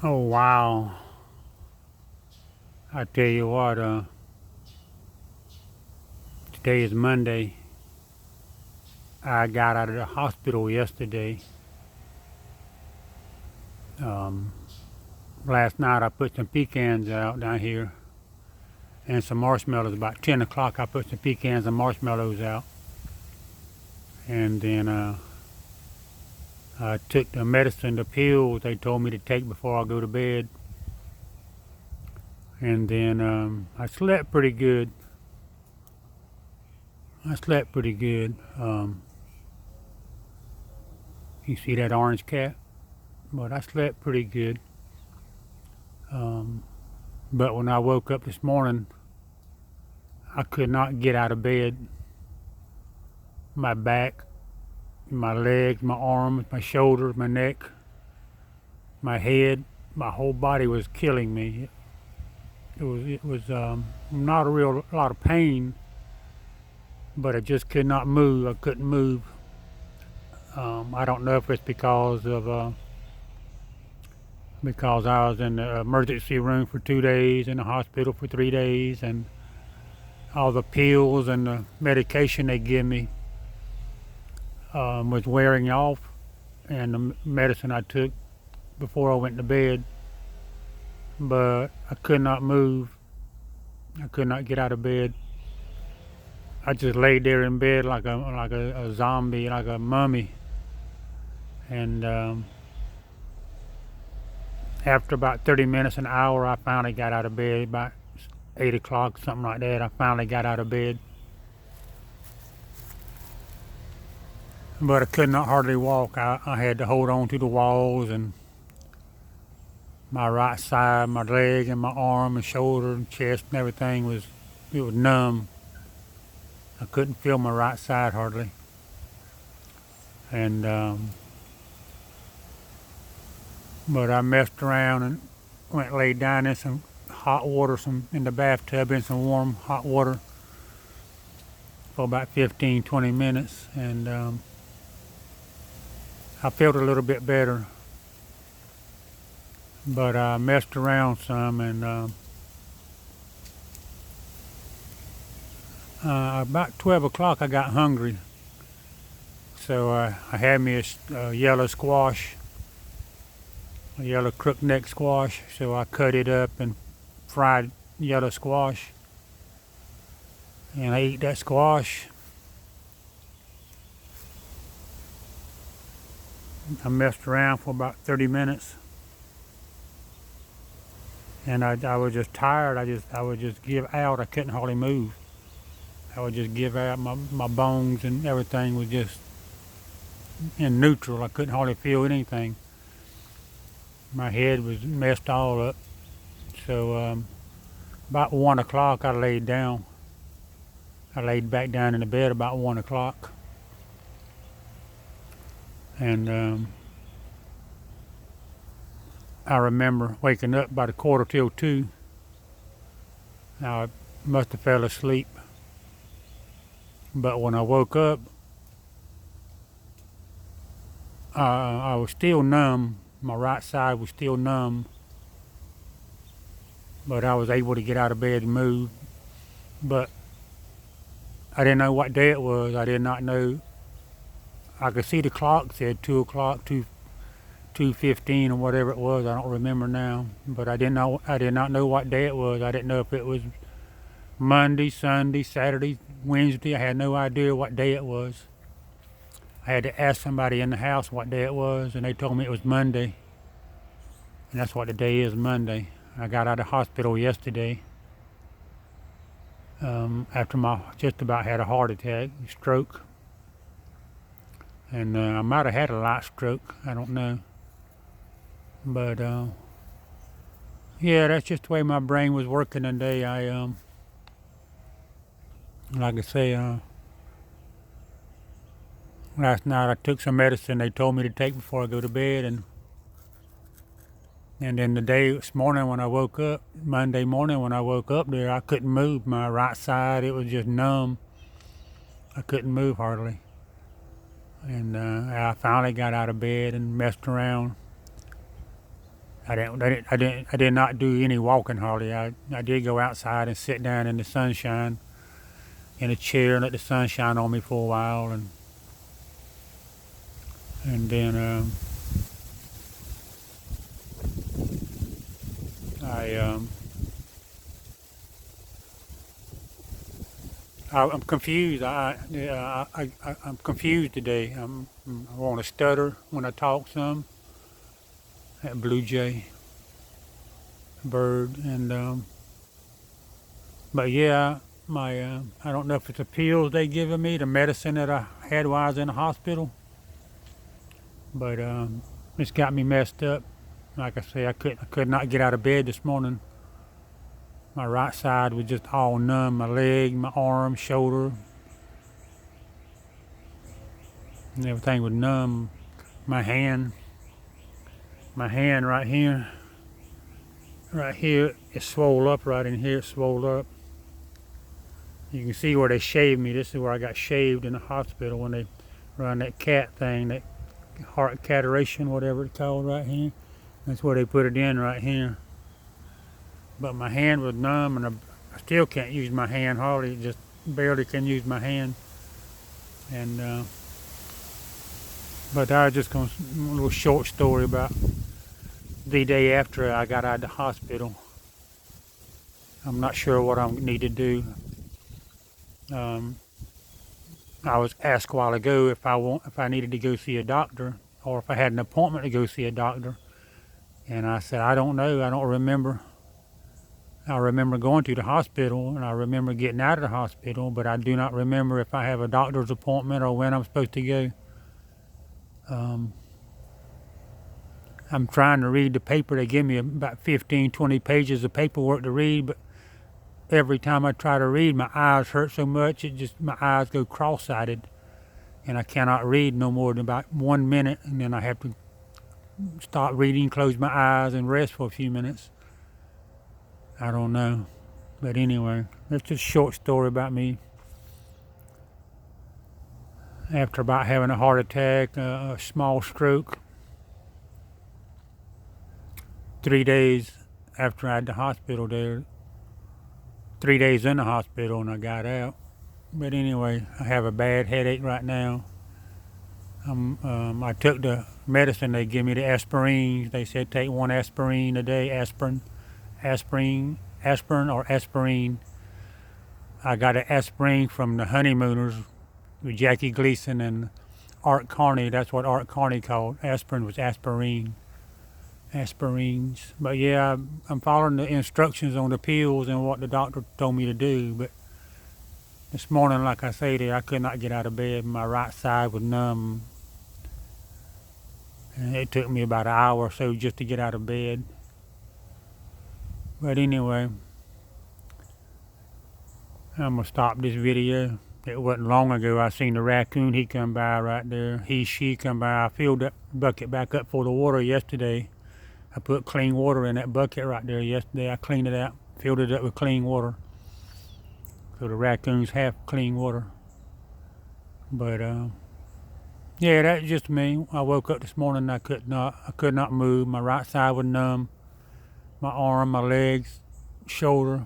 Oh wow. I tell you what, today is Monday. I got out of the hospital yesterday. Um, Last night I put some pecans out down here and some marshmallows. About 10 o'clock I put some pecans and marshmallows out. And then I took the medicine, the pills they told me to take before I go to bed. And then I slept pretty good. I slept pretty good. You see that orange cat? But I slept pretty good. Um, but when I woke up this morning, I could not get out of bed. My back, my legs, my arms, my shoulders, my neck, my head, my whole body was killing me. It was not a real lot of pain, but I just could not move. I couldn't move. I don't know if it's because I was in the emergency room for 2 days, in the hospital for 3 days, and all the pills and the medication they give me was wearing off, and the medicine I took before I went to bed. But I could not move. I could not get out of bed. I just laid there in bed like a zombie, like a mummy. And after about 30 minutes, an hour, I finally got out of bed. About 8 o'clock, something like that. I finally got out of bed. But I could not hardly walk. I had to hold on to the walls, and my right side, my leg and my arm and shoulder and chest and everything it was numb. I couldn't feel my right side hardly. And but I messed around and went and laid down in some hot water, some in the bathtub in some warm hot water for about 15, 20 minutes, and I felt a little bit better. But I messed around some, and about 12 o'clock I got hungry, so I had me a yellow squash, a yellow crookneck squash. So I cut it up and fried yellow squash, and I ate that squash. I messed around for about 30 minutes, and I was just tired. I would just give out. I couldn't hardly move. I would just give out. My bones and everything was just in neutral. I couldn't hardly feel anything. My head was messed all up. So about 1 o'clock I laid down. I laid back down in the bed about 1 o'clock, and I remember waking up about a quarter till 2. Now I must have fell asleep, but when I woke up, I was still numb. My right side was still numb, but I was able to get out of bed and move. But I didn't know what day it was. I did not know. I could see the clock said 2 o'clock, 2:15 or whatever it was. I don't remember now. But I didn't know. I did not know what day it was. I didn't know if it was Monday, Sunday, Saturday, Wednesday. I had no idea what day it was. I had to ask somebody in the house what day it was, and they told me it was Monday. And that's what the day is, Monday. I got out of the hospital yesterday after my just about had a heart attack, stroke. And I might have had a light stroke. I don't know. But yeah, that's just the way my brain was working today. Like I say, last night I took some medicine they told me to take before I go to bed, and then the day this morning when I woke up, Monday morning when I woke up there, I couldn't move my right side. It was just numb. I couldn't move hardly. And I finally got out of bed and messed around. I did not do any walking hardly. I did go outside and sit down in the sunshine in a chair and let the sun shine on me for a while, and then I I'm confused. I'm confused today. I want to stutter when I talk some. That blue jay bird, and but yeah, my I don't know if it's the pills they giving me, the medicine that I had while I was in the hospital, but it's got me messed up. Like I say, I could not get out of bed this morning. My right side was just all numb. My leg, my arm, shoulder, and everything was numb. My hand right here, it's swole up. Right in here, it's swole up. You can see where they shaved me. This is where I got shaved in the hospital when they run that cat thing, that Heart Catheterization, whatever it's called, right here. That's where they put it in, right here. But my hand was numb, and I still can't use my hand hardly. Just barely can use my hand. And but I was just going to a little short story about the day after I got out of the hospital. I'm not sure what I need to do. I was asked a while ago if I needed to go see a doctor, or if I had an appointment to go see a doctor, and I said I don't know. I don't remember. I remember going to the hospital, and I remember getting out of the hospital, but I do not remember if I have a doctor's appointment or when I'm supposed to go. I'm trying to read the paper. They give me about 15, 20 pages of paperwork to read, but every time I try to read, my eyes hurt so much, my eyes go cross-eyed, and I cannot read no more than about 1 minute, and then I have to stop reading, close my eyes, and rest for a few minutes. I don't know. But anyway, that's just a short story about me. After about having a heart attack, a small stroke, 3 days after I had the hospital there, 3 days in the hospital, and I got out. But anyway, I have a bad headache right now. I took the medicine they give me, the aspirin. They said take 1 aspirin a day, aspirin or aspirin. I got an aspirin from the Honeymooners with Jackie Gleason and Art Carney. That's what Art Carney called. Aspirin was aspirins. But yeah, I'm following the instructions on the pills and what the doctor told me to do. But this morning, like I said, I could not get out of bed. My right side was numb. And it took me about an hour or so just to get out of bed. But anyway, I'm going to stop this video. It wasn't long ago I seen the raccoon. He come by right there. She come by. I filled that bucket back up for the water yesterday. I put clean water in that bucket right there yesterday. I cleaned it out, filled it up with clean water. So the raccoons have clean water. But yeah, that's just me. I woke up this morning and I could not move. My right side was numb. My arm, my legs, shoulder.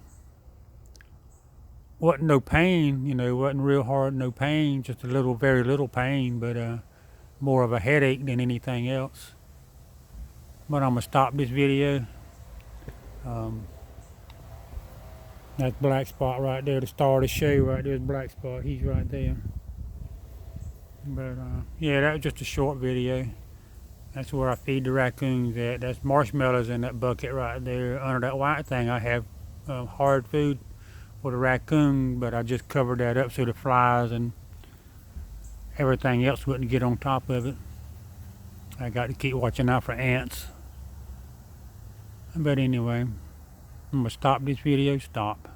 Wasn't no pain, wasn't real hard, no pain, just a little, very little pain, but more of a headache than anything else. But I'm gonna stop this video. That's Black Spot right there, the star of the show right there is Black Spot. He's right there. But yeah, that was just a short video. That's where I feed the raccoons at. That's marshmallows in that bucket right there. Under that white thing I have hard food for the raccoon, but I just covered that up so the flies and everything else wouldn't get on top of it. I got to keep watching out for ants. But anyway, I'm gonna stop this video. Stop.